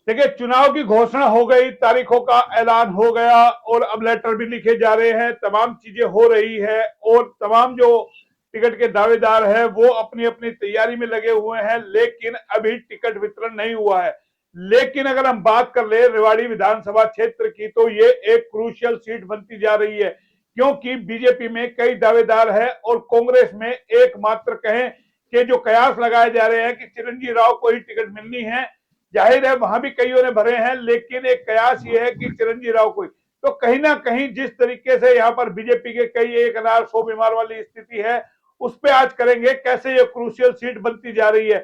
देखिए, चुनाव की घोषणा हो गई, तारीखों का ऐलान हो गया और अब लेटर भी लिखे जा रहे हैं, तमाम चीजें हो रही है और तमाम जो टिकट के दावेदार है वो अपनी अपनी तैयारी में लगे हुए हैं, लेकिन अभी टिकट वितरण नहीं हुआ है। लेकिन अगर हम बात कर ले रेवाड़ी विधानसभा क्षेत्र की, तो ये एक क्रूशियल सीट बनती जा रही है, क्योंकि बीजेपी में कई दावेदार है और कांग्रेस में एकमात्र कहें कि जो कयास लगाए जा रहे हैं कि चिरंजीव राव को ही टिकट मिलनी है। जाहिर है वहां भी कईयों ने भरे हैं, लेकिन एक कयास ये है कि चिरंजीव राव को। तो कहीं ना कहीं जिस तरीके से यहाँ पर बीजेपी के कई एक अनार 100 बीमार वाली स्थिति है, उस पर आज करेंगे कैसे ये क्रूशियल सीट बनती जा रही है।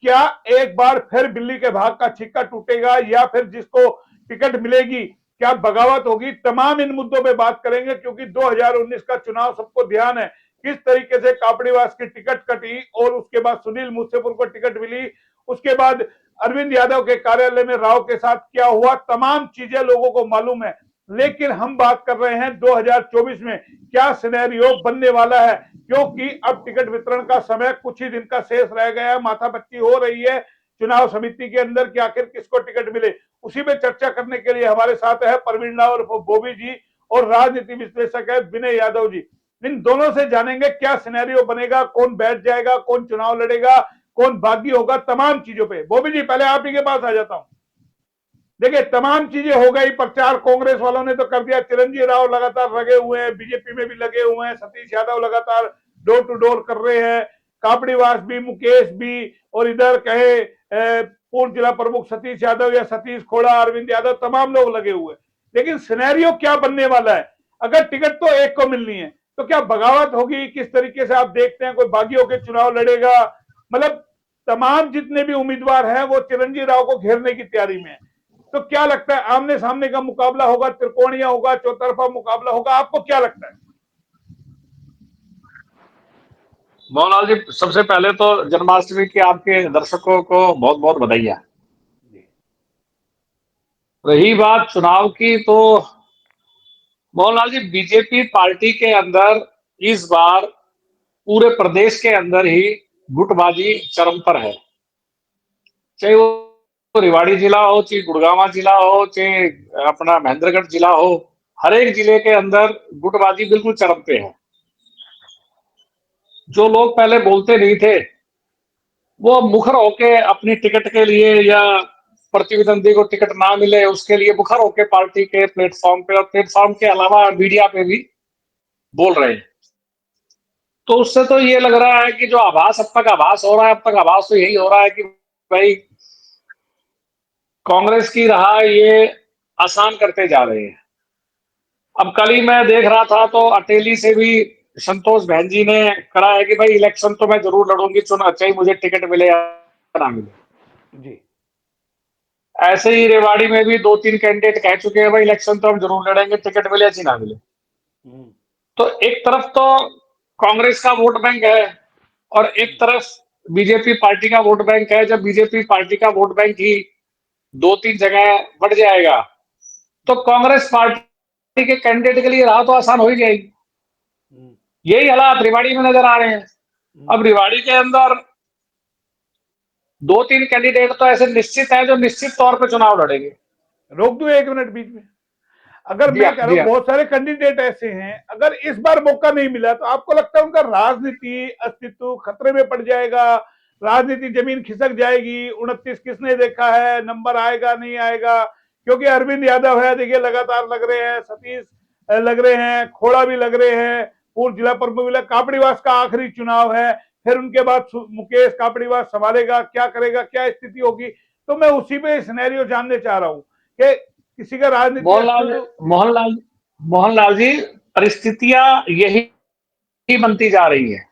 क्या एक बार फिर बिल्ली के भाग का छिक्का टूटेगा या फिर जिसको टिकट मिलेगी क्या बगावत होगी, तमाम इन मुद्दों पे बात करेंगे, क्योंकि 2019 का चुनाव सबको ध्यान है किस तरीके से कापड़ीवास की टिकट कटी और उसके बाद सुनील मूसेपुर को टिकट मिली, उसके बाद अरविंद यादव के कार्यालय में राव के साथ क्या हुआ, तमाम चीजें लोगों को मालूम है। लेकिन हम बात कर रहे हैं 2024 में क्या सिनेरियो बनने वाला है, क्योंकि अब टिकट वितरण का समय कुछ ही दिन का शेष रह गया है, माथापच्ची हो रही है चुनाव समिति के अंदर कि आखिर किसको टिकट मिले। उसी में चर्चा करने के लिए हमारे साथ है परवीन राव और बोबी जी और राजनीति विश्लेषक है विनय यादव जी। इन दोनों से जानेंगे क्या सिनेरियो बनेगा, कौन बैठ जाएगा, कौन चुनाव लड़ेगा, कौन बागी होगा, तमाम चीजों पे। बोबी जी पहले आप ही के पास आ जाता हूं। देखिए, तमाम चीजें हो गई, प्रचार कांग्रेस वालों ने तो कर दिया, चिरंजीव राव लगातार लगे हुए हैं, बीजेपी में भी लगे हुए हैं, सतीश यादव लगातार डोर टू डोर कर रहे हैं, कापड़ीवास भी, मुकेश भी, और इधर कहे पूर्व जिला प्रमुख सतीश यादव या सतीश खोड़ा, अरविंद यादव, तमाम लोग लगे हुए। लेकिन सिनेरियो क्या बनने वाला है, अगर टिकट तो एक को मिलनी है तो क्या बगावत होगी, किस तरीके से आप देखते हैं, कोई बागी होकर चुनाव लड़ेगा, मतलब तमाम जितने भी उम्मीदवार हैं वो चिरंजीव राव को घेरने की तैयारी में है। तो क्या लगता है, आमने सामने का मुकाबला होगा, त्रिकोणीय होगा, चौतरफा मुकाबला होगा, आपको क्या लगता है? मोहनलाल जी, सबसे पहले तो जन्माष्टमी की आपके दर्शकों को बहुत बहुत बधाई। रही बात चुनाव की, तो मोहनलाल जी, बीजेपी पार्टी के अंदर इस बार पूरे प्रदेश के अंदर ही गुटबाजी चरम पर है। चाहे वो रेवाड़ी जिला हो, चाहे गुड़गांव जिला हो, चाहे अपना महेंद्रगढ़ जिला हो, हर एक जिले के अंदर गुटबाजी बिल्कुल चरम पे है। जो लोग पहले बोलते नहीं थे वो मुखर होके अपनी टिकट के लिए या प्रतिद्वंदी को टिकट ना मिले उसके लिए मुखर होके पार्टी के प्लेटफॉर्म पे और प्लेटफॉर्म के अलावा मीडिया पे भी बोल रहे हैं। तो उससे तो ये लग रहा है कि जो आभास अब तक आभास हो रहा है, अब तक आभास तो यही हो रहा है कि भाई कांग्रेस की राह ये आसान करते जा रहे हैं। अब कल ही मैं देख रहा था तो अटेली से भी संतोष बहन जी ने कहा है कि भाई इलेक्शन तो मैं जरूर लड़ूंगी, चुना चाहे मुझे टिकट मिले या ना मिले जी। ऐसे ही रेवाड़ी में भी 2-3 कैंडिडेट कह चुके हैं भाई इलेक्शन तो हम जरूर लड़ेंगे, टिकट मिले या ना मिले। तो एक तरफ तो कांग्रेस का वोट बैंक है और एक तरफ बीजेपी पार्टी का वोट बैंक है। जब बीजेपी पार्टी का वोट बैंक ही 2-3 जगह बढ़ जाएगा तो कांग्रेस पार्टी के कैंडिडेट के लिए राह तो आसान हो ही जाएगी। यही हालात रेवाड़ी में नजर आ रहे हैं। अब रेवाड़ी के अंदर 2-3 कैंडिडेट तो ऐसे निश्चित है जो निश्चित तौर पर चुनाव लड़ेंगे। रोक दो 1 मिनट बीच में, अगर दिया मैं कह रहा हूं दिया बहुत सारे कैंडिडेट ऐसे हैं, अगर इस बार मौका नहीं मिला तो आपको लगता है उनका राजनीति अस्तित्व खतरे में पड़ जाएगा, राजनीति जमीन खिसक जाएगी, 29 किसने देखा है, नंबर आएगा नहीं आएगा, क्योंकि अरविंद यादव है, देखिए लगातार लग रहे हैं, सतीश लग रहे हैं, खोड़ा भी लग रहे हैं, पूर्व जिला प्रमुख, कापड़ीवास का आखिरी चुनाव है, फिर उनके बाद मुकेश कापड़ीवास संभालेगा, क्या करेगा, क्या स्थिति होगी। तो मैं उसी पे सिनेरियो जानने चाह रहा हूं कि किसी का राजनीति मोहनलाल मोहनलाल जी, परिस्थितियां यही बनती जा रही है।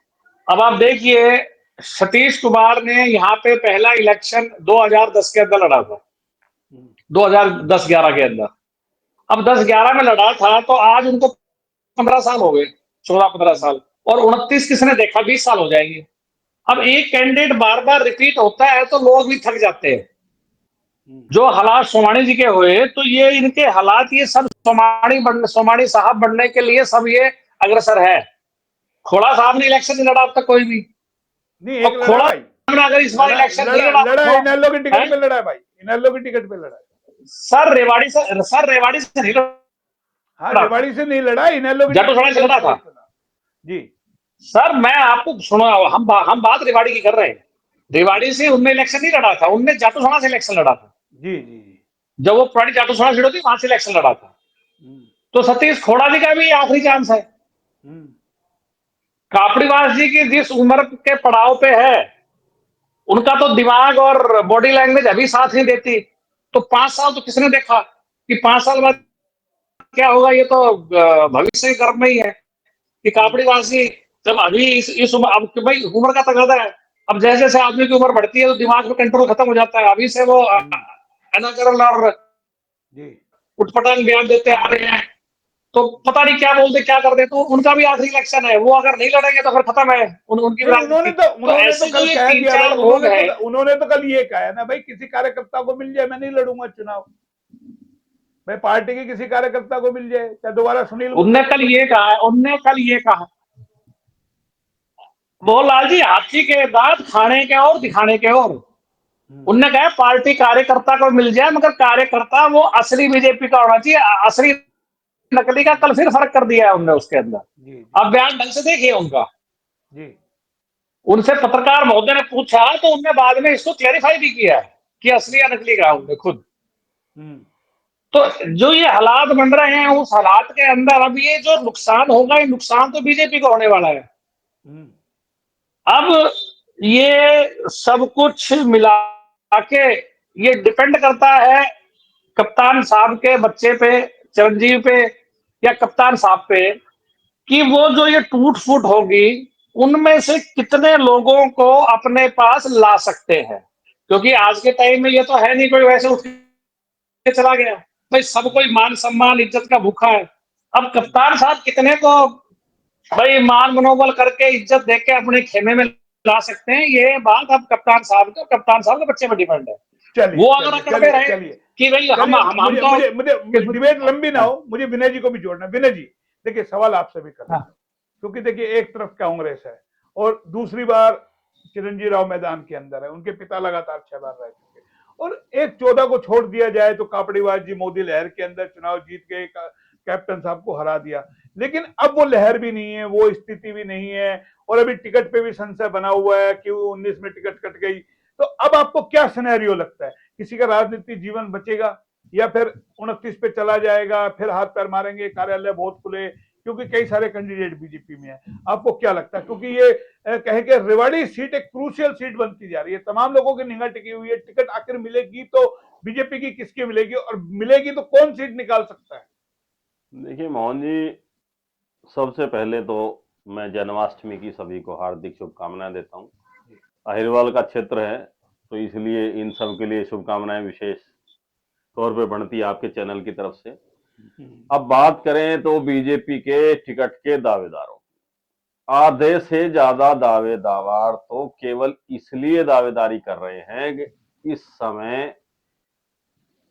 अब आप देखिए, सतीश कुमार ने यहाँ पे पहला इलेक्शन 2010 के अंदर लड़ा था, 2010-11 के अंदर। अब 10-11 में लड़ा था तो आज उनको 15 साल हो गए, 14-15 साल, और 29 किसने देखा, 20 साल हो जाएंगे। अब एक कैंडिडेट बार बार रिपीट होता है तो लोग भी थक जाते हैं। जो हालात सोमानी जी के हुए, तो ये इनके हालात ये सब सोमानी साहब बनने के लिए सब ये अग्रसर है। खोड़ा साहब ने इलेक्शन नहीं लड़ा अब तक कोई भी, नहीं, और एक लड़ा खोड़ा भाई, ने अगर इस बार इलेक्शन नहीं लड़ा लड़ा इनेलो की टिकट पे लड़ा है भाई, इनेलो की टिकट पे लड़ा है। सर रेवाड़ी से नहीं हाँ, लड़ा, रेवाड़ी से नहीं लड़ा, इनेलो की जाटूसड़ा से लड़ा था। जी सर मैं आपको सुनो, हम बात रेवाड़ी की कर रहे हैं। रेवाड़ी से उनने इलेक्शन नहीं लड़ा था, उनने जाटूसड़ा से इलेक्शन लड़ा था। जी जी जी। जब वो पुरानी जाटूसड़ा सीट होती वहां से इलेक्शन लड़ा था। हम्म, तो सतीश खोड़ा जी का भी आखिरी चांस है। हम्म, कापड़ीवास जी की जिस उम्र के पड़ाव पे है, उनका तो दिमाग और बॉडी लैंग्वेज अभी साथ नहीं देती। तो 5 साल तो किसने देखा कि 5 साल बाद क्या होगा? ये तो भविष्य के गर्भ में ही है कि हम्म, कापड़ीवास जी जब अभी इस उम्र, अब भाई उम्र का तकाजा है। अब जैसे जैसे आदमी की उम्र बढ़ती है तो दिमाग में कंट्रोल खत्म हो जाता है। अभी से वो हम्म, अनाकरण और जी उटपटांग बयान देते आ रहे हैं, तो पता नहीं क्या बोलते क्या कर दे। तो उनका भी आखिरी इलेक्शन है, वो अगर नहीं लड़ेंगे तो फिर खत्म है उनकी नहीं, राजनीति। तो उन्होंने तो ऐसे जो कल ये कह तीन दिया भाई, चार लोग हैं, उन्होंने तो कल ये कहा है ना भाई, किसी कार्यकर्ता को मिल जाए मैं नहीं लड़ूंगा चुनाव। भाई पार्टी के किसी कार्यकर्ता को मिल जाए, चाहे दोबारा सुनील उनने कल मुसेफिर ये कहा है, उनने कल ये कहा, मोहनलाल जी हाथी के दांत खाने के और दिखाने के और। उनने कहा पार्टी कार्यकर्ता को मिल जाए, मगर कार्यकर्ता वो असली बीजेपी का होना चाहिए। असली नकली का कल फिर फर्क कर दिया है उनने उसके अंदर। जी जी अब बयान ढंग से देखिए उनका। जी। उनसे पत्रकार महोदय ने पूछा तो उनने बाद में इसको क्लेरिफाई भी किया है कि असली या नकली का उनने खुद। हम्म, तो जो ये हालात बन रहे हैं, उस हालात के अंदर अब ये जो नुकसान होगा, ये नुकसान तो बीजेपी को होने वाला है। हम्म, अब ये सब कुछ मिला के ये डिपेंड करता है कप्तान साहब के बच्चे पे, चिरंजीव पे, या कप्तान साहब पे, कि वो जो ये टूट फूट होगी उनमें से कितने लोगों को अपने पास ला सकते हैं। क्योंकि आज के टाइम में ये तो है नहीं कोई वैसे उठ के चला गया। भाई सब कोई मान सम्मान इज्जत का भूखा है। अब कप्तान साहब कितने को भाई मान मनोबल करके इज्जत देके अपने खेमे में ला सकते हैं, ये बात अब कप्तान साहब के बच्चे पर डिपेंड है। चलिए वो अगर चलिए अकड़ते चलिए रहे चलिए कि भाई चलिए, हम मुझे तो मुझे मुझे डिबेट लंबी ना हो, मुझे विनय जी को भी जोड़ना। विनय जी देखिए, सवाल आपसे भी कर लेता हूं, क्योंकि देखिए एक तरफ कांग्रेस है और दूसरी बार चिरंजीव राव मैदान के अंदर है, उनके पिता लगातार 6 बार रह चुके, और एक 14 को छोड़ दिया जाए तो कापड़ीवास जी मोदी लहर के अंदर चुनाव जीत गए, कैप्टन साहब को हरा दिया, लेकिन अब वो लहर भी नहीं है, वो स्थिति भी नहीं है, और अभी टिकट पे भी संशय बना हुआ है कि 19 में टिकट कट गई। तो अब आपको क्या सिनेरियो लगता है, किसी का राजनीतिक जीवन बचेगा या फिर 29 पे चला जाएगा, फिर हाथ पैर मारेंगे कार्यालय बहुत खुले, क्योंकि कई सारे कैंडिडेट बीजेपी में है। आपको क्या लगता है, क्योंकि ये कहे कि रेवाड़ी सीट एक क्रूशियल सीट बनती जा रही है, तमाम लोगों की निगाह टिकी हुई है, टिकट आखिर मिलेगी तो बीजेपी की किसकी मिलेगी, और मिलेगी तो कौन सीट निकाल सकता है? देखिए मोहन जी, सबसे पहले तो मैं जन्माष्टमी की सभी को हार्दिक शुभकामनाएं देता हूं। अहिरवाल का क्षेत्र है तो इसलिए इन सब के लिए शुभकामनाएं विशेष तौर पे बनती है आपके चैनल की तरफ से। अब बात करें तो बीजेपी के टिकट के दावेदारों, आधे से ज्यादा दावेदार तो केवल इसलिए दावेदारी कर रहे हैं कि इस समय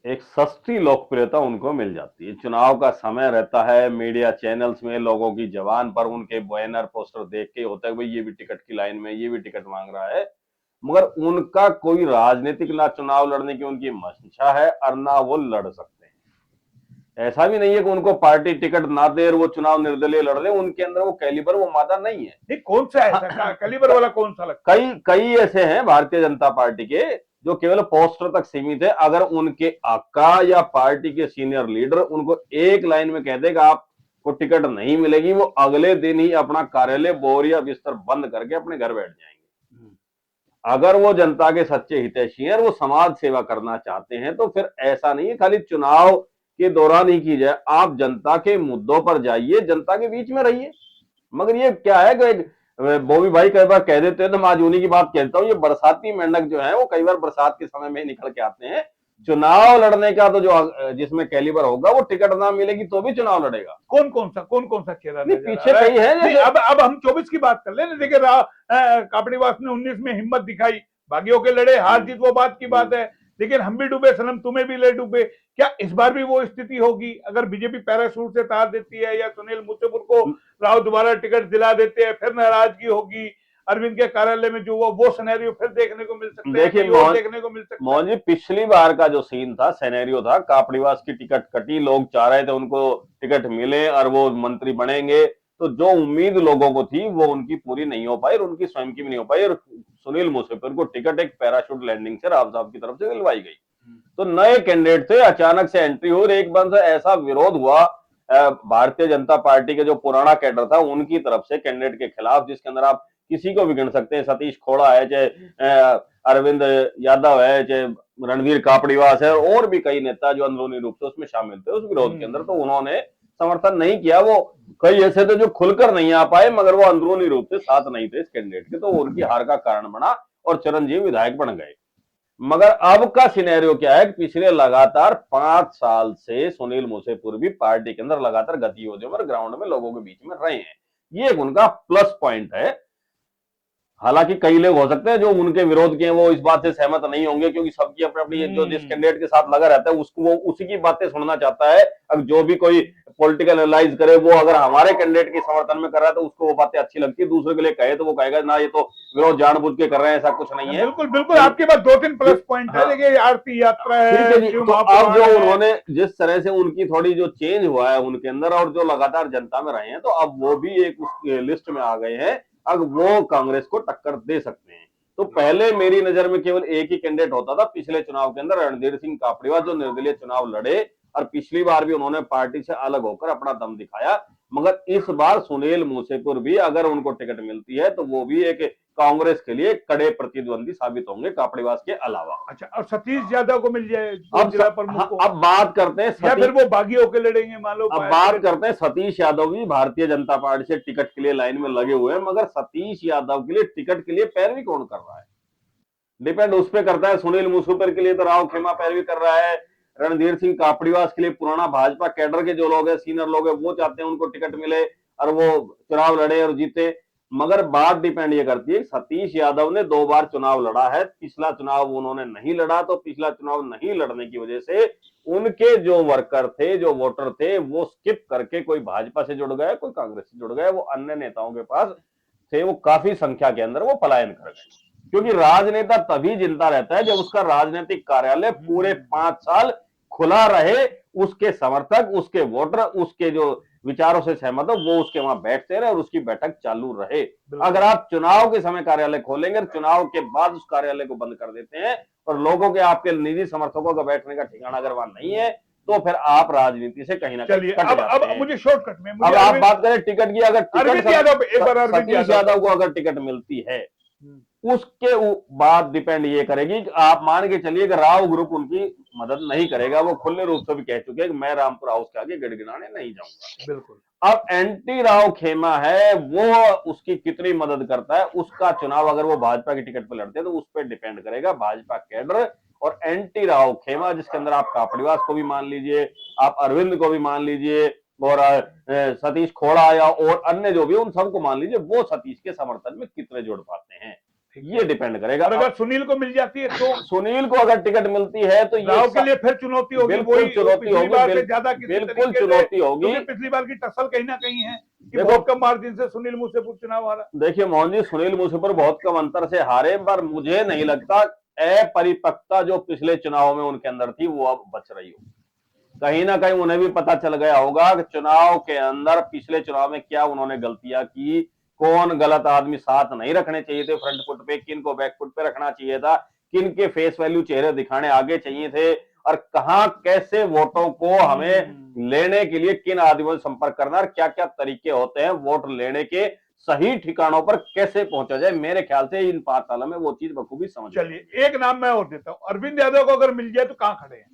एक सस्ती लोकप्रियता उनको मिल जाती है। चुनाव का समय रहता है, मीडिया चैनल्स में लोगों की जबान पर उनके बैनर पोस्टर देख के होता है भाई ये भी टिकट की लाइन में, ये भी टिकट मांग रहा है, मगर उनका कोई राजनीतिक ना चुनाव लड़ने की उनकी मंशा है और ना वो लड़ सकते हैं। ऐसा भी नहीं है कि उनको पार्टी टिकट ना दे और वो चुनाव निर्दलीय लड़ रहे, उनके अंदर वो कैलिबर, वो मादा नहीं है। नहीं, कौन सा ऐसा कैलिबर वाला कौन सा लगता है? कई कई ऐसे हैं भारतीय जनता पार्टी के जो केवल पोस्टर तक सीमित है। अगर उनके आका या पार्टी के सीनियर लीडर उनको एक लाइन में कह देगा आपको टिकट नहीं मिलेगी, वो अगले दिन ही अपना कार्यालय बोरिया बिस्तर बंद करके अपने घर बैठ जाएंगे। अगर वो जनता के सच्चे हितैषी हैं, वो समाज सेवा करना चाहते हैं, तो फिर ऐसा नहीं है खाली चुनाव के दौरान ही की जाए, आप जनता के मुद्दों पर जाइए, जनता के बीच में रहिए। मगर ये क्या है कि बॉबी भाई कई बार कह देते हैं तो मैं आज उन्हीं की बात कहता हूँ, ये बरसाती मेंढक जो है वो कई बार बरसात के समय में ही निकल के आते हैं। चुनाव लड़ने का तो जो जिसमें कैलिबर होगा वो टिकट ना मिलेगी तो भी चुनाव लड़ेगा। कौन कौन सा चेहरा नहीं, नजर पीछे आ रहा है? कई है नहीं, जैसे अब हम 24 की बात कर ले। देखिए कापड़ीवास ने 19 में हिम्मत दिखाई, बागियों के लड़े, हार जीत वो बात की बात है, लेकिन हम भी डूबे सनम, तुम्हें भी ले डूबे। क्या इस बार भी वो स्थिति होगी अगर बीजेपी पैराशूट से तार देती है या सुनील मुसेफिर को राव दोबारा टिकट दिला देते हैं, फिर नाराजगी होगी? अरविंद के कार्यालय में जो हुआ वो सिनेरियो फिर देखने को मिल सकता है, देखिए कहीं और देखने को मिल सकता है। मोहन जी, पिछली बार का जो सीन था, सिनेरियो था, कापड़ीवास की टिकट कटी, लोग चाह रहे थे उनको टिकट मिले और वो मंत्री बनेंगे, तो जो उम्मीद लोगों को थी वो उनकी पूरी नहीं हो पाई और उनकी स्वयं की भी नहीं हो पाई, और सुनील मुसेफिर को टिकट एक पैराशूट लैंडिंग से राव साहब की तरफ से दिलवाई गई। तो नए कैंडिडेट थे, अचानक से एंट्री हुई और एक बार से ऐसा विरोध हुआ भारतीय जनता पार्टी के जो पुराना कैडर था उनकी तरफ से कैंडिडेट के खिलाफ, जिसके अंदर आप किसी को भी गिन सकते हैं, सतीश खोड़ा है, चाहे अरविंद यादव है, चाहे रणवीर कापड़ीवास है, और भी कई नेता जो अंदरूनी रूप से उसमें शामिल थे उस विरोध के अंदर, तो उन्होंने समर्थन नहीं किया। वो कई ऐसे थे जो खुलकर नहीं आ पाए, मगर वो अंदरूनी रूप से साथ नहीं थे इस कैंडिडेट के, तो उनकी हार का कारण बना और चिरंजीव विधायक बन गए। मगर अब का सिनेरियो क्या है कि पिछले लगातार 5 साल से सुनील मुसेफिर भी पार्टी के अंदर लगातार गतिविधियों में, ग्राउंड में लोगों के बीच में रहे हैं। ये एक उनका प्लस पॉइंट है। हालांकि कई लोग हो सकते हैं जो उनके विरोध के हैं वो इस बात से सहमत नहीं होंगे, क्योंकि सबकी अपनी अपनी, जो जिस कैंडिडेट के साथ लगा रहता है उसको वो उसी की बातें सुनना चाहता है। अब जो भी कोई पॉलिटिकल एनालाइज करे, वो अगर हमारे कैंडिडेट के समर्थन में कर रहा है तो उसको वो बातें अच्छी लगती है, दूसरे के लिए कहे तो वो कहेगा ना ये तो विरोध जानबूझ के कर रहे हैं, ऐसा कुछ नहीं है। बिल्कुल बिल्कुल, आपके पास 2-3 प्लस पॉइंट है। देखिए आरती यात्रा है, तो अब जो उन्होंने जिस तरह से उनकी थोड़ी जो चेंज हुआ है उनके अंदर, और जो लगातार जनता में रहे हैं, तो अब वो भी एक उस लिस्ट में आ गए हैं, अब वो कांग्रेस को टक्कर दे सकते हैं। तो पहले मेरी नजर में केवल एक ही कैंडिडेट होता था पिछले चुनाव के अंदर, रणधीर सिंह कापड़ीवास, जो निर्दलीय चुनाव लड़े और पिछली बार भी उन्होंने पार्टी से अलग होकर अपना दम दिखाया। मगर इस बार सुनील मुसेफिर भी, अगर उनको टिकट मिलती है तो वो भी एक कांग्रेस के लिए कड़े प्रतिद्वंदी साबित होंगे कापड़ीवास के अलावा। अच्छा, और सतीश यादव को मिल जाए अब जिला प्रमुख को, अब बात करते हैं या फिर वो बागी होकर लड़ेंगे मान लो। अब बात करते हैं सतीश यादव भी भारतीय जनता पार्टी से टिकट के लिए लाइन में लगे हुए हैं, मगर सतीश यादव के लिए टिकट के लिए पैरवी कौन कर रहा है, डिपेंड उस पर करता है। सुनील मुसेफिर के लिए तो राव खेमा पैरवी कर रहा है, रणधीर सिंह कापड़ीवास के लिए पुराना भाजपा कैडर के जो लोग हैं, सीनियर लोग हैं, वो चाहते हैं उनको टिकट मिले और वो चुनाव लड़े और जीते। मगर बात डिपेंड ये करती है, सतीश यादव ने 2 बार चुनाव लड़ा है, पिछला चुनाव उन्होंने नहीं लड़ा, तो पिछला चुनाव नहीं लड़ने की वजह से उनके जो वर्कर थे, जो वोटर थे, वो स्किप करके कोई भाजपा से जुड़ गए, कोई कांग्रेस से जुड़ गए, वो अन्य नेताओं के पास थे, वो काफी संख्या के अंदर वो पलायन कर गए। क्योंकि राजनेता तभी जिंदा रहता है जब उसका राजनीतिक कार्यालय पूरे 5 साल खुला रहे, उसके समर्थक, उसके वोटर, उसके जो विचारों से सहमत हो, वो उसके वहां बैठते रहे और उसकी बैठक चालू रहे। अगर आप चुनाव के समय कार्यालय खोलेंगे, चुनाव के बाद उस कार्यालय को बंद कर देते हैं और लोगों के, आपके निजी समर्थकों का बैठने का ठिकाना अगर वहां नहीं है, तो फिर आप राजनीति से कहीं ना कहीं कट जाते हैं। मुझे शॉर्टकट में, अब आप बात करें टिकट की, अगर अरविंद यादव को अगर टिकट मिलती है, उसके बाद डिपेंड ये करेगी कि आप मान के चलिए कि राव ग्रुप उनकी मदद नहीं करेगा, वो खुले रूप से भी कह चुके हैं कि मैं रामपुर हाउस के आगे गिड़गिड़ाने नहीं जाऊंगा। बिल्कुल। अब एंटी राव खेमा है, वो उसकी कितनी मदद करता है, उसका चुनाव अगर वो भाजपा की टिकट पर लड़ते हैं तो उस पर डिपेंड करेगा। भाजपा कैडर और एंटी राव खेमा, जिसके अंदर आप कापड़ीवास को भी मान लीजिए, आप अरविंद को भी मान लीजिए, और सतीश खोड़ा या और अन्य जो भी, उन सबको मान लीजिए, वो सतीश के समर्थन में कितने जुड़ पाते हैं, ये डिपेंड करेगा। अगर सुनील को मिल जाती है तो, सुनील को अगर टिकट मिलती है तो राव के लिए फिर चुनौती होगी, बिल्कुल चुनौती होगी, बिल्कुल चुनौती होगी। पिछली बार की टसल कहीं ना कहीं है कि बहुत कम मार्जिन से सुनील मुसेफिर चुनाव हारा। देखिए मोहन जी, सुनील मुसेफिर बहुत कम अंतर से हारे, पर मुझे नहीं लगता अपरिपक्वता जो पिछले चुनाव में उनके अंदर थी वो अब बच रही हो। कहीं ना कहीं उन्हें भी पता चल गया होगा कि चुनाव के अंदर, पिछले चुनाव में क्या उन्होंने गलतियां की, कौन गलत आदमी साथ नहीं रखने चाहिए थे फ्रंट फुट पे, किन को बैक फुट पे रखना चाहिए था, किन के फेस वैल्यू चेहरे दिखाने आगे चाहिए थे, और कहां कैसे वोटों को हमें लेने के लिए किन आदमियों से संपर्क करना, और क्या क्या तरीके होते हैं वोट लेने के, सही ठिकानों पर कैसे पहुंचा जाए। मेरे ख्याल से इन 5 सालों में वो चीज बखूबी समझ। चलिए एक नाम मैं और देता हूँ, अरविंद यादव को अगर मिल जाए तो कहां खड़े हैं?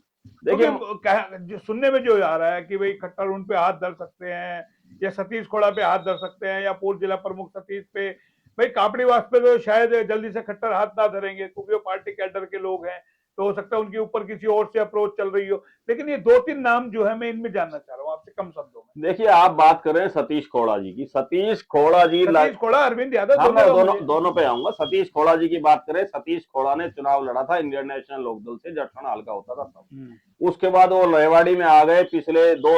देखिए सुनने में जो आ रहा है कि भाई खट्टर उन पे हाथ धर सकते हैं, या सतीश खोड़ा पे हाथ धर सकते हैं, या पूर्व जिला प्रमुख सतीश पे, भाई कापड़ीवास पे तो शायद जल्दी से खट्टर हाथ ना धरेंगे क्योंकि वो पार्टी कैडर के लोग हैं, तो हो सकता है उनके ऊपर किसी और से अप्रोच चल रही हो। लेकिन ये 2-3 नाम जो है मैं इनमें जानना चाह रहा हूँ आपसे कम शब्दों में। देखिए आप बात कर रहे हैं सतीश खोड़ा जी की, सतीश खोड़ा, अरविंद यादव, दोनों पे आऊंगा। सतीश खोड़ा जी की बात करें, सतीश खोड़ा ने चुनाव लड़ा था इंडियन नेशनल लोकदल से, जटखंड हल्का होता था तब। उसके बाद वो रेवाड़ी में आ गए, पिछले 2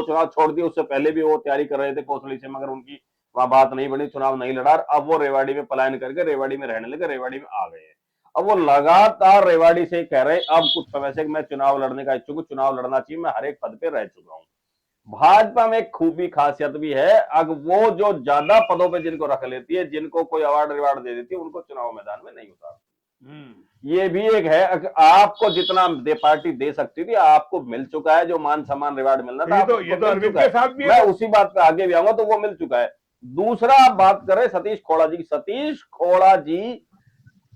चुनाव छोड़ दिए, उससे पहले भी वो तैयारी कर रहे थे कौशली से, मगर उनकी वहां बात नहीं बनी, चुनाव नहीं लड़ा, अब वो रेवाड़ी में पलायन करके रेवाड़ी में रहने लगे, रेवाड़ी में आ गए हैं। अब वो लगातार रेवाड़ी से कह रहे अब कुछ समय से मैं चुनाव लड़ने का इच्छुक हूं, चुनाव लड़ना चाहिए, मैं हर एक पद पे रह चुका हूं। भाजपा में एक खूबी खासियत भी है, अब वो जो ज्यादा पदों पे जिनको रख लेती है, जिनको कोई अवार्ड रिवार्ड दे देती है, उनको चुनाव मैदान में नहीं उतारती। ये भी एक है, आपको जितना पार्टी दे सकती थी आपको मिल चुका है, जो मान सम्मान रिवार्ड मिलना था ये तो अरविंद के साथ भी मैं है। उसी बात पे आगे भी आऊंगा, तो वो मिल चुका है। दूसरा आप बात कर रहे सतीश खोड़ा जी की, सतीश खोड़ा जी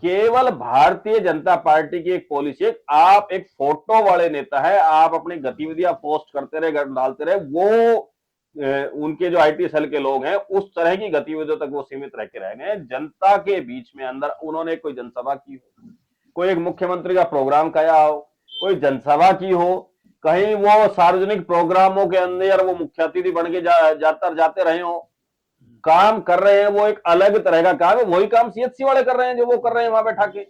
केवल भारतीय जनता पार्टी की एक पॉलिसी है, आप एक फोटो वाले नेता है, आप अपनी गतिविधियां पोस्ट करते रहे, डालते रहे, वो उनके जो आईटी सेल के लोग हैं उस तरह की गतिविधियों तक वो सीमित रह के रह गए। जनता के बीच में अंदर उन्होंने कोई जनसभा की हो, कोई एक मुख्यमंत्री का प्रोग्राम किया हो, कोई जनसभा की हो, कहीं वो सार्वजनिक प्रोग्रामों के अंदर वो मुख्य अतिथि बन के जाते रहे हो, काम कर रहे हैं, वो एक अलग तरह का काम है। वही काम सीएचसी वाले कर रहे हैं जो वो कर रहे हैं वहां बैठा के,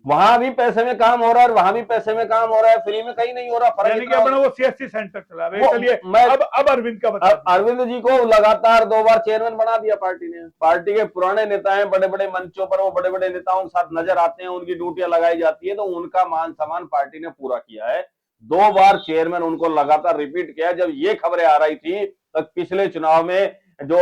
वहां भी पैसे में काम हो रहा है और वहां भी पैसे में काम हो रहा है, फ्री में कहीं नहीं हो रहा। फर्क अपना वो सीएससी सेंटर चला रहे हैं। चलिए अब अरविंद का बता। अरविंद जी को लगातार 2 बार चेयरमैन बना दिया पार्टी ने। पार्टी के पुराने नेता हैं, बड़े बड़े मंचों पर वो बड़े बड़े नेताओं के साथ नजर आते हैं, उनकी ड्यूटियां लगाई जाती है, तो उनका मान सम्मान पार्टी ने पूरा किया है। 2 बार चेयरमैन उनको लगातार रिपीट किया। जब ये खबरें आ रही थी तो पिछले चुनाव में जो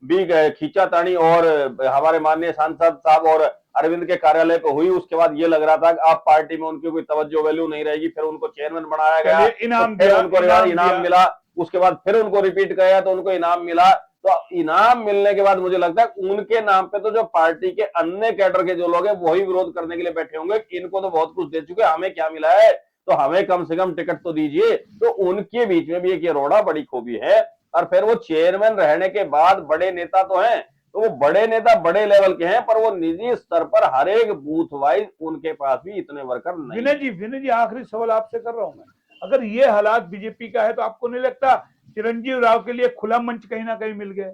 भी खींचातानी और हमारे माननीय सांसद साहब और अरविंद के कार्यालय पे हुई, उसके बाद ये लग रहा था कि अब पार्टी में उनकी कोई तवज्जो वैल्यू नहीं रहेगी, फिर उनको चेयरमैन बनाया गया, इनाम तो उनको इनाम मिला, उसके बाद फिर उनको रिपीट किया तो उनको इनाम मिला। तो इनाम मिलने के बाद मुझे लगता है उनके नाम पे तो जो पार्टी के अन्य कैडर के जो लोग हैं वही विरोध करने के लिए बैठे होंगे, इनको तो बहुत कुछ दे चुके, हमें क्या मिला है, तो हमें कम से कम टिकट तो दीजिए। तो उनके बीच में भी एक ये रोड़ा बड़ी खूबी है। और फिर वो चेयरमैन रहने के बाद बड़े नेता तो हैं, तो वो बड़े नेता बड़े लेवल के हैं, पर वो निजी स्तर पर हर एक बूथ वाइज उनके पास भी इतने वर्कर नहीं। विनय जी आखिरी सवाल आपसे कर रहा हूं मैं, अगर ये हालात बीजेपी का है तो आपको नहीं लगता चिरंजीव राव के लिए खुला मंच कहीं ना कहीं मिल गया?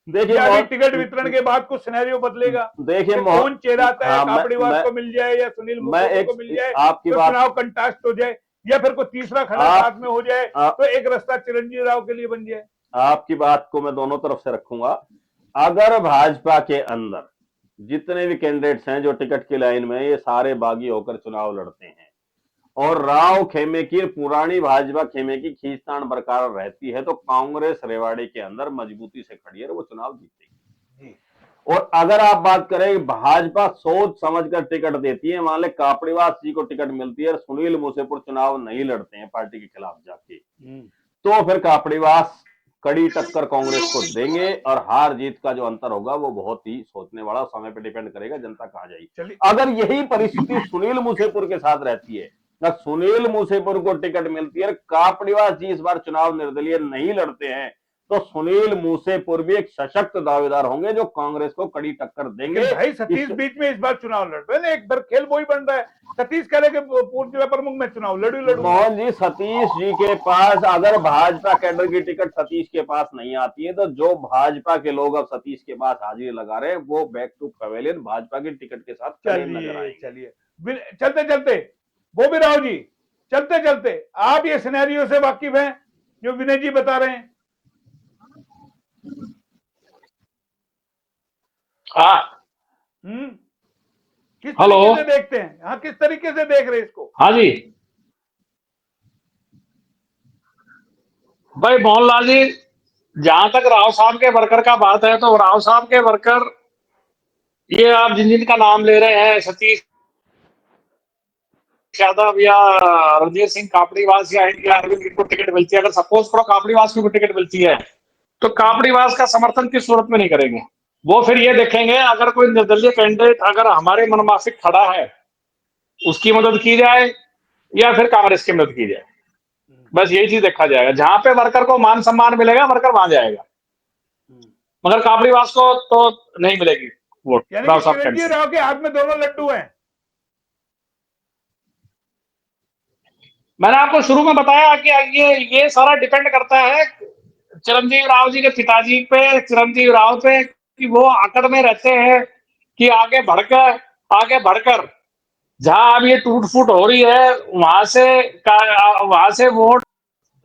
देखिए टिकट वितरण के बाद कुछ सिनेरियो बदलेगा। देखिए कौन चेहरा आता है, कापड़ीवास को मिल जाए या सुनील मुखर्जी को मिल जाए, आपकी तो चुनाव कंटेस्ट हो जाए, या फिर कोई तीसरा खड़ा साथ में हो जाए, तो एक रास्ता चिरंजीव राव के लिए बन जाए। आपकी बात को मैं दोनों तरफ से रखूंगा। अगर भाजपा के अंदर जितने भी कैंडिडेट्स हैं जो टिकट की लाइन में, ये सारे बागी होकर चुनाव लड़ते हैं और राव खेमे की पुरानी भाजपा खेमे की खींचतान बरकरार रहती है, तो कांग्रेस रेवाड़ी के अंदर मजबूती से खड़ी है, वो चुनाव जीतेगी। और अगर आप बात करें भाजपा सोच समझकर टिकट देती है, मान ले कापड़ीवास जी को टिकट मिलती है, सुनील मूसेपुर चुनाव नहीं लड़ते हैं पार्टी के खिलाफ जाके, तो फिर कापड़ीवास कड़ी टक्कर कांग्रेस को देंगे और हार जीत का जो अंतर होगा वो बहुत ही सोचने वाला, समय पे डिपेंड करेगा जनता कहां जाएगी। अगर यही परिस्थिति सुनील मूसेपुर के साथ रहती है, सुनील मूसेपुर को टिकट मिलती है, कापड़ीवास जी इस बार चुनाव निर्दलीय नहीं लड़ते हैं, तो सुनील मूसेपुर भी एक सशक्त दावेदार होंगे जो कांग्रेस को कड़ी टक्कर देंगे। भाई सतीश बीच में इस बार चुनाव लड़ रहे हैं, एक बार खेल वही बन रहा है। सतीश कह रहे कि पूर्व जिला प्रमुख में चुनाव लड़ू। मोहन जी, सतीश जी के पास अगर भाजपा कैडर की टिकट सतीश के पास नहीं आती है, तो जो भाजपा के लोग अब सतीश के पास हाजिरी लगा रहे हैं वो बैक टू पवेलियन भाजपा की टिकट के साथ नजर आएंगे। चलिए चलते चलते बोबी राव जी, चलते चलते आप ये सिनेरियो से वाकिफ हैं जो विनय जी बता रहे हैं? हाँ। किस तरीके से देखते हैं? हाँ, किस तरीके से देख रहे हैं इसको? हाँ जी भाई मोहनलाल जी, जहां तक राव साहब के वर्कर का बात है, तो राव साहब के वर्कर ये आप जिन जिन का नाम ले रहे हैं, सतीश यादव या रणधीर सिंह कापड़ीवास या अरविंद को टिकट मिलती है, अगर सपोज करो कापड़ीवास को टिकट मिलती है, तो कापड़ीवास का समर्थन किस सूरत में नहीं करेंगे? वो फिर ये देखेंगे अगर कोई निर्दलीय कैंडिडेट अगर हमारे मनमाफिक खड़ा है उसकी मदद की जाए या फिर कांग्रेस की मदद की जाए, बस यही चीज देखा जाएगा। जहां पे वर्कर को मान सम्मान मिलेगा वर्कर वहां जाएगा, मगर कापड़ीवास को तो नहीं मिलेगी वोट। चिरंजीव राव के हाथ में दोनों लड्डू हैं। मैंने आपको शुरू में बताया कि ये सारा डिपेंड करता है चिरंजीव राव जी के पिताजी पे, चिरंजीव राव पे, कि वो आकड़ में रहते हैं कि आगे बढ़कर जहां अब ये टूट फूट हो रही है वहां से वोट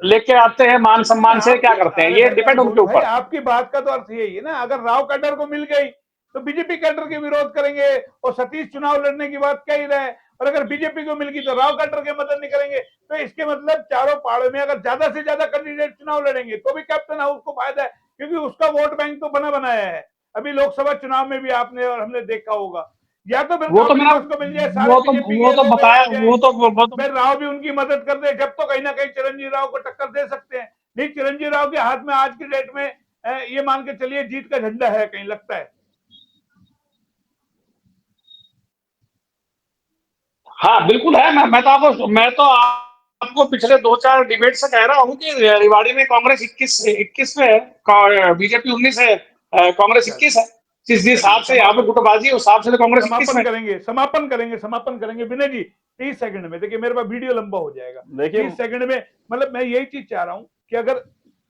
लेके आते हैं मान सम्मान से, क्या करते हैं, ये डिपेंड उनके भाई ऊपर। आपकी बात का तो अर्थ यही है ना, अगर राव कैडर को मिल गई तो बीजेपी कैडर के विरोध करेंगे और सतीश चुनाव लड़ने की बात कह ही रहे, और अगर बीजेपी को मिल गई तो राव कैडर के मदद नहीं करेंगे। तो इसके मतलब चारों पहाड़ों में अगर ज्यादा से ज्यादा कैंडिडेट चुनाव लड़ेंगे तो भी कैप्टन हाउस को फायदा है, क्योंकि उसका वोट बैंक तो बना बनाया है। अभी लोकसभा चुनाव में भी आपने और हमने देखा होगा, या तो फिर वो तो मैंने, कांग्रेस को मिल जाए, सारे वो तो बीजेपी वो के तो लोग बताया, मिल जाए, वो तो फिर राव भी उनकी मदद कर दे, जब तो कहीं ना कहीं चिरंजीवी राव को टक्कर दे सकते हैं। नहीं, चिरंजीवी राव के हाथ में आज की डेट में ये मान के चलिए जीत का झंडा है, कहीं लगता है। हाँ बिल्कुल है। मैं तो आपको पिछले 2-4 डिबेट से कह रहा हूँ कि रेवाड़ी में कांग्रेस 21 में है, बीजेपी 19 है, कांग्रेस 21 है। जिस हिसाब से यहाँ पे गुटबाजी, उस हिसाब से तो कांग्रेस 21 में। समापन करेंगे विनय जी 30 सेकंड में। देखिए मेरे पास वीडियो लंबा हो जाएगा, देखिए 30 सेकंड में मतलब मैं यही चीज चाह रहा हूं कि अगर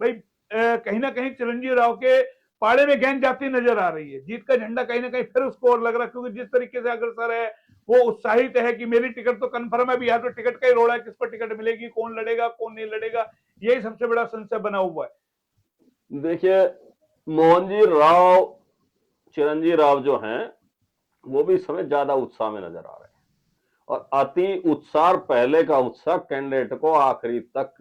भाई कहीं ना कहीं चिरंजीवी राव के पाड़े में गेंद जाती नजर आ रही है, जीत का झंडा कहीं ना कहीं फिर उसको और लग रहा है, क्योंकि जिस तरीके से अग्रसर है वो उत्साहित है कि मेरी टिकट तो कंफर्म है। अभी यहाँ तो टिकट का ही रोड़ा है, किसको टिकट मिलेगी, कौन लड़ेगा कौन नहीं लड़ेगा, यही सबसे बड़ा संशय बना हुआ है। देखिए मोहन जी राव, चिरंजीवी राव जो हैं वो भी इस समय ज्यादा उत्साह में नजर आ रहे हैं, और अति उत्साह, पहले का उत्साह कैंडिडेट को आखिरी तक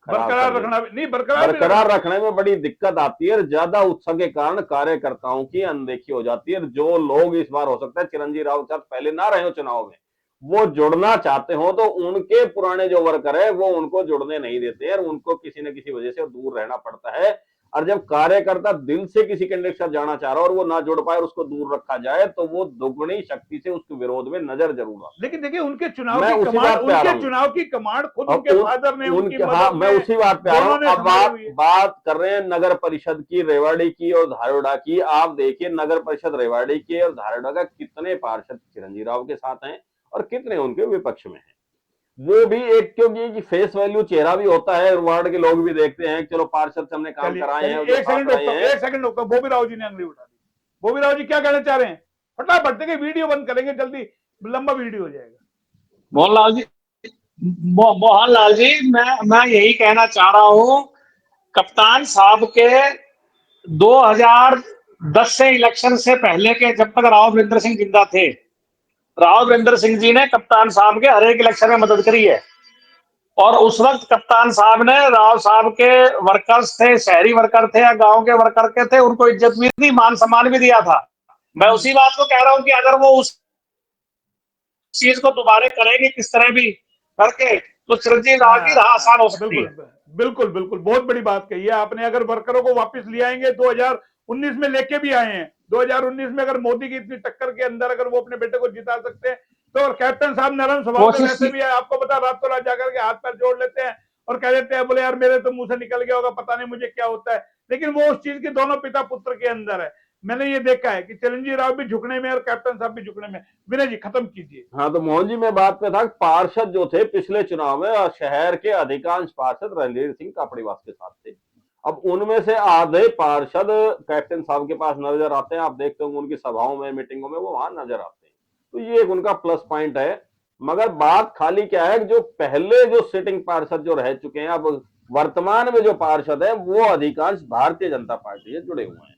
बरकरार रखना नहीं, बरकरार रखने में बड़ी दिक्कत आती है। ज्यादा उत्साह के कारण कार्यकर्ताओं की अनदेखी हो जाती है। जो लोग इस बार हो सकता है चिरंजीवी राव के साथ पहले ना रहे हो चुनाव में, वो जुड़ना चाहते हो तो उनके पुराने जो वर्कर है वो उनको जुड़ने नहीं देते हैं, और उनको किसी न किसी वजह से दूर रहना पड़ता है। और जब कार्यकर्ता दिल से किसी कैंडिडेट के साथ जाना चाह रहा हो और वो ना जुड़ पाए और उसको दूर रखा जाए, तो वो दोगुनी शक्ति से उसके विरोध में नजर जरूर आता है। लेकिन देखिए उनके चुनाव की कमांड खुद अब उनके फादर ने, उनकी हाँ, मदद मैं में उसी बात पे आ रहा हूँ। दोनों ने अब संभाली हुई है। बात कर रहे हैं नगर परिषद की, रेवाड़ी की और धारवाड़ा की। आप देखिए नगर परिषद रेवाड़ी के और धारवाड़ा का कितने पार्षद चिरंजीवी राव के साथ हैं और कितने उनके विपक्ष में हैं। वो भी एक, क्योंकि फेस वैल्यू चेहरा भी होता है, वार्ड के लोग भी देखते हैं, चलो पार्षद से हमने काम कराए हैं, एक सेकंड रोकता हूं, बॉबी राव जी ने अंगली उठा दी। बॉबी राव जी क्या कहना चाह रहे हैं? फटाफट देखिए, वीडियो बंद करेंगे जल्दी, लंबा वीडियो हो जाएगा। मोहनलाल जी, मैं यही कहना चाह रहा हूं, कप्तान साहब के 2010 से इलेक्शन से पहले के, जब तक राव वीरेंद्र सिंह जिंदा थे, राव वीरेंद्र सिंह जी ने कप्तान साहब के हर एक इलेक्शन में मदद करी है। और उस वक्त कप्तान साहब ने, राव साहब के वर्कर्स थे, शहरी वर्कर थे या गांव के वर्कर के थे, उनको इज्जत भी दी, मान सम्मान भी दिया था। मैं उसी बात को कह रहा हूं कि अगर वो उस चीज को दोबारा करेंगे किस तरह भी करके, तो चिरंजीवी राव की राह आसान हो सकती है। बिल्कुल बिल्कुल, बहुत बड़ी बात कही है आपने। अगर वर्करों को वापस ले आएंगे, 2019 में लेके भी आए हैं, 2019 में अगर मोदी की इतनी टक्कर के अंदर अगर वो अपने बेटे को जिता सकते हैं, तो और कैप्टन साहब नरम स्वभाव के वैसे भी है, आपको पता, रातों रात जाकर के हाथ पैर जोड़ लेते हैं और कह देते हैं बोले यार मेरे तो मुंह से निकल गया होगा, पता नहीं मुझे क्या होता है। लेकिन वो उस चीज के दोनों पिता पुत्र के अंदर है। मैंने ये देखा है कि चिरंजीवी राव भी झुकने में और कैप्टन साहब भी झुकने में। विनय जी खत्म कीजिए। हाँ, तो मोहन जी मैं बात पे था, पार्षद जो थे पिछले चुनाव में शहर के अधिकांश पार्षद रणधीर सिंह कापड़ीवास के साथ थे। अब उनमें से आधे पार्षद कैप्टन साहब के पास नजर आते हैं। आप देखते होंगे उनकी सभाओं में, मीटिंगों में वो वहां नजर आते हैं, तो ये एक उनका प्लस पॉइंट है। मगर बात खाली क्या है, जो पहले जो सिटिंग पार्षद जो रह चुके हैं, अब वर्तमान में जो पार्षद है वो अधिकांश भारतीय जनता पार्टी से जुड़े हुए हैं।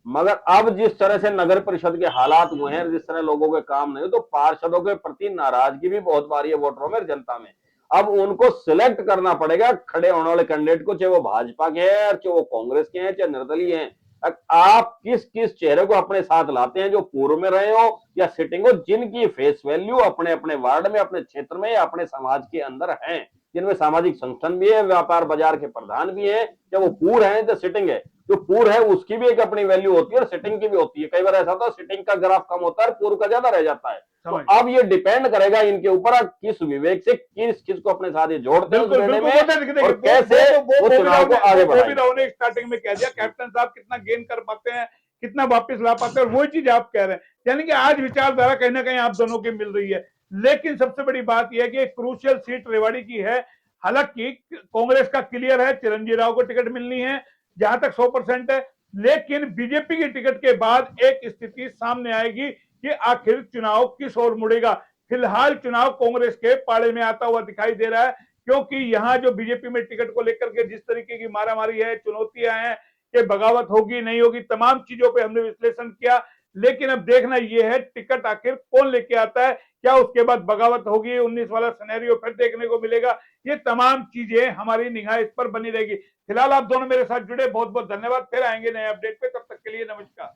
मगर अब जिस तरह से नगर परिषद के हालात हुए हैं, जिस तरह लोगों के काम नहीं, तो पार्षदों के प्रति नाराजगी भी बहुत बारी है वोटरों में, जनता में। अब उनको सिलेक्ट करना पड़ेगा खड़े होने वाले कैंडिडेट को, चाहे वो भाजपा के हैं, चाहे वो कांग्रेस के हैं, चाहे निर्दलीय हैं। आप किस किस चेहरे को अपने साथ लाते हैं, जो पूर्व में रहे हो या सिटिंग हो, जिनकी फेस वैल्यू अपने अपने वार्ड में, अपने क्षेत्र में या अपने समाज के अंदर है, जिनमें सामाजिक संगठन भी है, व्यापार बाजार के प्रधान भी है, चाहे वो पूर्व है या सिटिंग है। जो पूर्व है उसकी भी एक अपनी वैल्यू होती है और सिटिंग की भी होती है। कई बार ऐसा होता है सिटिंग का ग्राफ कम होता है, पूर्व का ज्यादा रह जाता है। तो अब ये डिपेंड करेगा इनके ऊपर, किस विवेक से किस किस को अपने साथ ये जोड़ते हैं और कैसे वो चुनाव को आगे बढ़ाएंगे। स्टार्टिंग में कह दिया कैप्टन साहब कितना गेन कर पाते हैं, कितना वापस ला पाते हैं, और वही चीज आप कह रहे हैं। यानी कि आज विचारधारा कहीं ना कहीं आप दोनों की मिल रही है। लेकिन सबसे बड़ी बात यह है कि एक क्रूशियल सीट रेवाड़ी की है। हालांकि कांग्रेस का क्लियर है, चिरंजीवी राव को टिकट मिलनी है जहां तक 100% है। लेकिन बीजेपी की टिकट के बाद एक स्थिति सामने आएगी कि आखिर चुनाव किस ओर मुड़ेगा। फिलहाल चुनाव कांग्रेस के पाले में आता हुआ दिखाई दे रहा है, क्योंकि यहाँ जो बीजेपी में टिकट को लेकर के जिस तरीके की मारामारी है, चुनौतियां हैं कि बगावत होगी नहीं होगी, तमाम चीजों पे हमने विश्लेषण किया। लेकिन अब देखना यह है टिकट आखिर कौन लेके आता है, क्या उसके बाद बगावत होगी, 19 वाला सिनेरियो फिर देखने को मिलेगा। ये तमाम चीजें हमारी निगाह इस पर बनी रहेगी। फिलहाल आप दोनों मेरे साथ जुड़े, बहुत बहुत धन्यवाद। फिर आएंगे नए अपडेट पे, तब तक के लिए नमस्कार।